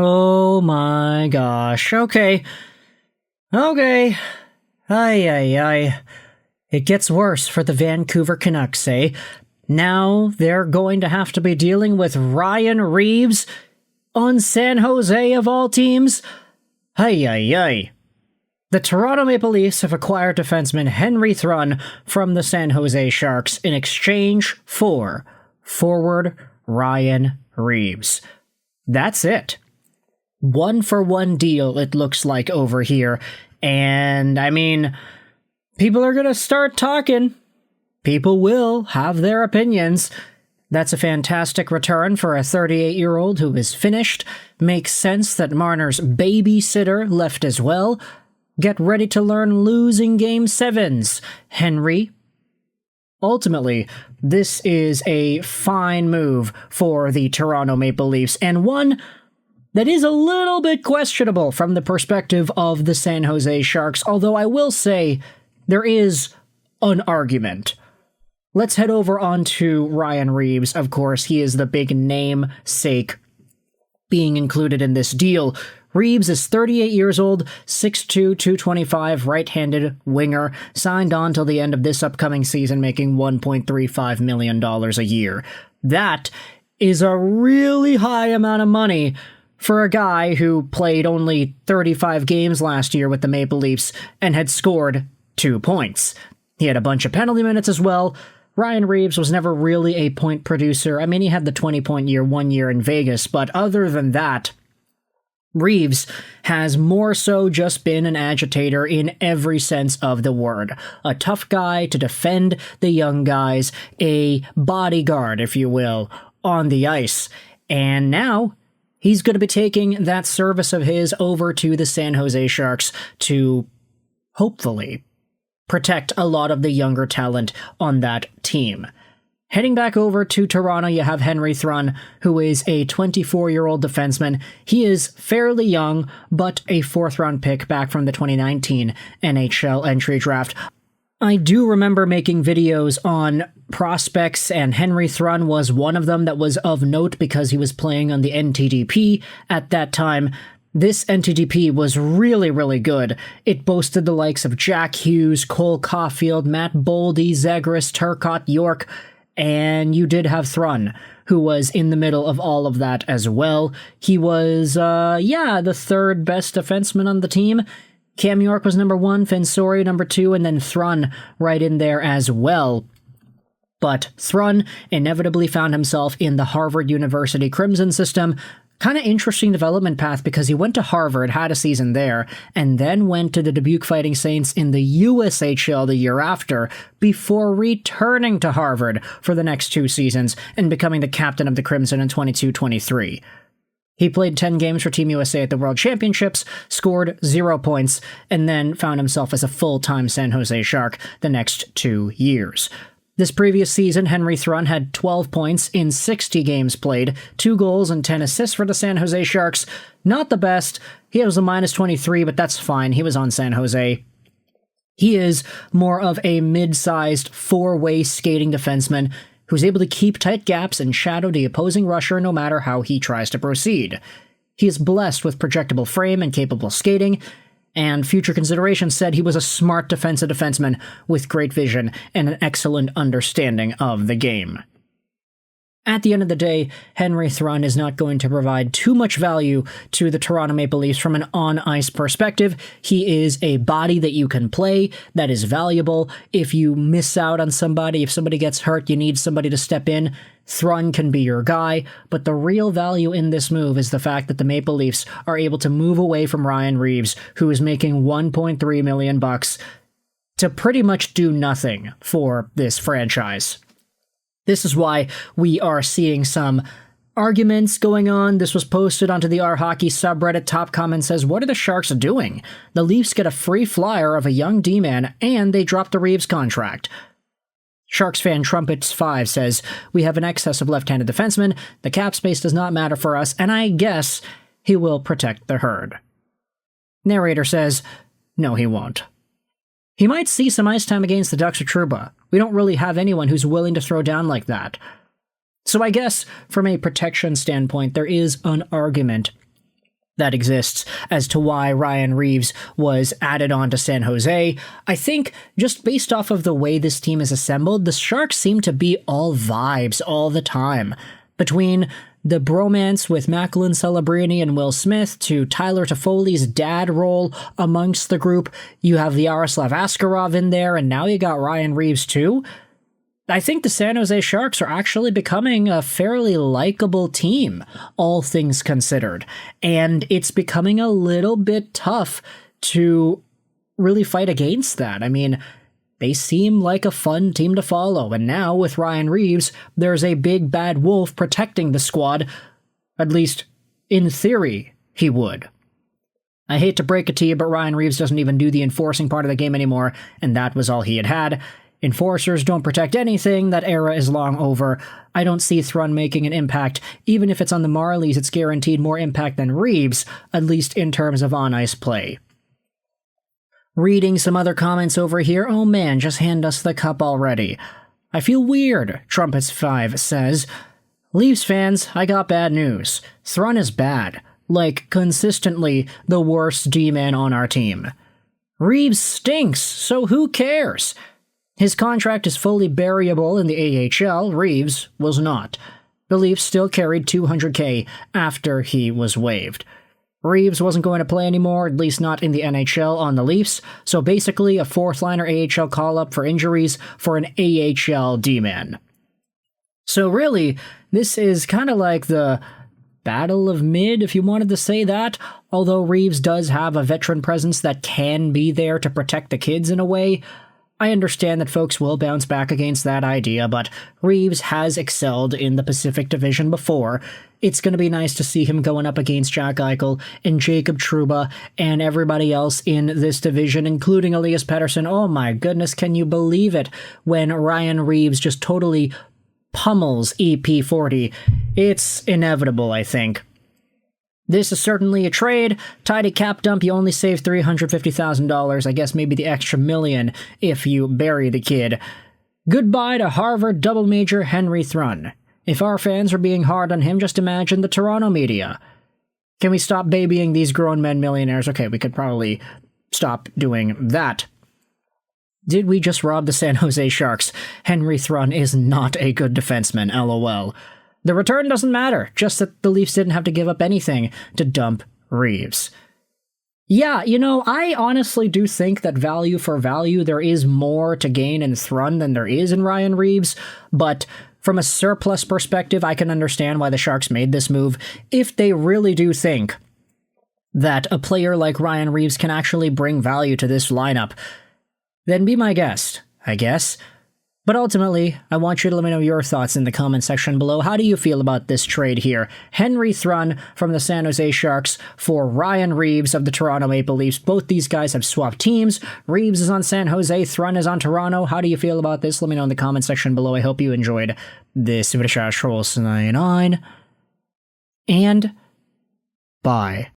Oh my gosh. Okay. Ay, ay, ay. It gets worse for the Vancouver Canucks, eh? Now they're going to have to be dealing with Ryan Reaves on San Jose of all teams. Ay, ay, ay. The Toronto Maple Leafs have acquired defenseman Henry Thrun from the San Jose Sharks in exchange for forward Ryan Reaves. That's it. 1-for-1 deal, it looks like over here. And, I mean, people are going to start talking. People will have their opinions. That's a fantastic return for a 38-year-old who is finished. Makes sense that Marner's babysitter left as well. Get ready to learn losing Game 7s, Henry. Ultimately, this is a fine move for the Toronto Maple Leafs, and one that is a little bit questionable from the perspective of the San Jose Sharks, although I will say there is an argument. Let's head over onto Ryan Reaves. Of course, he is the big namesake being included in this deal. Reaves is 38 years old, 6'2", 225, right-handed winger, signed on till the end of this upcoming season, making $1.35 million a year. That is a really high amount of money for a guy who played only 35 games last year with the Maple Leafs and had scored 2 points. He had a bunch of penalty minutes as well. Ryan Reaves was never really a point producer. I mean, he had the 20-point year 1 year in Vegas, but other than that, Reaves has more so just been an agitator in every sense of the word. A tough guy to defend the young guys, a bodyguard, if you will, on the ice. And now he's going to be taking that service of his over to the San Jose Sharks to hopefully protect a lot of the younger talent on that team. Heading back over to Toronto, you have Henry Thrun, who is a 24-year-old defenseman. He is fairly young, but a 4th-round pick back from the 2019 NHL Entry Draft. I do remember making videos on prospects, and Henry Thrun was one of them that was of note because he was playing on the NTDP at that time. This NTDP was really, really good. It boasted the likes of Jack Hughes, Cole Caulfield, Matt Boldy, Zagreus, Turcotte, York, and you did have Thrun, who was in the middle of all of that as well. He was, the 3rd best defenseman on the team. Cam York was number 1, Finn Sori number 2, and then Thrun right in there as well. But Thrun inevitably found himself in the Harvard University Crimson system. Kind of interesting development path because he went to Harvard, had a season there, and then went to the Dubuque Fighting Saints in the USHL the year after, before returning to Harvard for the next 2 seasons and becoming the captain of the Crimson in 22-23. He played 10 games for Team USA at the World Championships, scored 0 points, and then found himself as a full-time San Jose Shark the next 2 years. This previous season, Henry Thrun had 12 points in 60 games played, 2 goals and 10 assists for the San Jose Sharks. Not the best. He was a -23, but that's fine. He was on San Jose. He is more of a mid-sized, 4-way skating defenseman who's able to keep tight gaps and shadow the opposing rusher no matter how he tries to proceed. He is blessed with projectable frame and capable skating, and future considerations said he was a smart defensive defenseman with great vision and an excellent understanding of the game. At the end of the day, Henry Thrun is not going to provide too much value to the Toronto Maple Leafs from an on-ice perspective. He is a body that you can play, that is valuable. If you miss out on somebody, if somebody gets hurt, you need somebody to step in, Thrun can be your guy. But the real value in this move is the fact that the Maple Leafs are able to move away from Ryan Reaves, who is making $1.3 million to pretty much do nothing for this franchise. This is why we are seeing some arguments going on. This was posted onto the R-Hockey subreddit. Top comment says, "What are the Sharks doing? The Leafs get a free flyer of a young D-man, and they drop the Reaves contract." Sharks fan Trumpets5 says, "We have an excess of left-handed defensemen. The cap space does not matter for us, and I guess he will protect the herd." Narrator says, "No, he won't. He might see some ice time against the Ducks or Trouba. We don't really have anyone who's willing to throw down like that." So I guess, from a protection standpoint, there is an argument that exists as to why Ryan Reaves was added on to San Jose. I think just based off of the way this team is assembled, the Sharks seem to be all vibes all the time. Between the bromance with Macklin Celebrini and Will Smith to Tyler Toffoli's dad role amongst the group, you have the Yaroslav Askarov in there, and now you got Ryan Reaves too. I think the San Jose Sharks are actually becoming a fairly likable team, all things considered. And it's becoming a little bit tough to really fight against that. I mean, they seem like a fun team to follow, and now with Ryan Reaves, there's a big bad wolf protecting the squad. At least, in theory, he would. I hate to break it to you, but Ryan Reaves doesn't even do the enforcing part of the game anymore, and that was all he had. Enforcers don't protect anything, that era is long over. I don't see Thrun making an impact. Even if it's on the Marlies, it's guaranteed more impact than Reaves, at least in terms of on-ice play. Reading some other comments over here, oh man, just hand us the cup already. I feel weird, Trumpets5 says. Leafs fans, I got bad news. Thrun is bad. Like, consistently the worst D-man on our team. Reaves stinks, so who cares? His contract is fully buryable in the AHL, Reaves was not. The Leafs still carried $200K after he was waived. Reaves wasn't going to play anymore, at least not in the NHL on the Leafs, so basically a fourth-liner AHL call-up for injuries for an AHL D-man. So really, this is kind of like the battle of mid, if you wanted to say that, although Reaves does have a veteran presence that can be there to protect the kids in a way. I understand that folks will bounce back against that idea, but Reaves has excelled in the Pacific Division before. It's going to be nice to see him going up against Jack Eichel and Jacob Trouba and everybody else in this division, including Elias Pettersson. Oh my goodness, can you believe it when Ryan Reaves just totally pummels EP40? It's inevitable, I think. This is certainly a trade. Tidy cap dump, you only save $350,000. I guess maybe the extra million if you bury the kid. Goodbye to Harvard double major Henry Thrun. If our fans are being hard on him, just imagine the Toronto media. Can we stop babying these grown men millionaires? Okay, we could probably stop doing that. Did we just rob the San Jose Sharks? Henry Thrun is not a good defenseman, LOL. The return doesn't matter, just that the Leafs didn't have to give up anything to dump Reaves. Yeah, I honestly do think that value for value, there is more to gain in Thrun than there is in Ryan Reaves, but from a surplus perspective, I can understand why the Sharks made this move if they really do think that a player like Ryan Reaves can actually bring value to this lineup. Then be my guest, I guess. But ultimately, I want you to let me know your thoughts in the comment section below. How do you feel about this trade here? Henry Thrun from the San Jose Sharks for Ryan Reaves of the Toronto Maple Leafs. Both these guys have swapped teams. Reaves is on San Jose, Thrun is on Toronto. How do you feel about this? Let me know in the comment section below. I hope you enjoyed this video. And bye.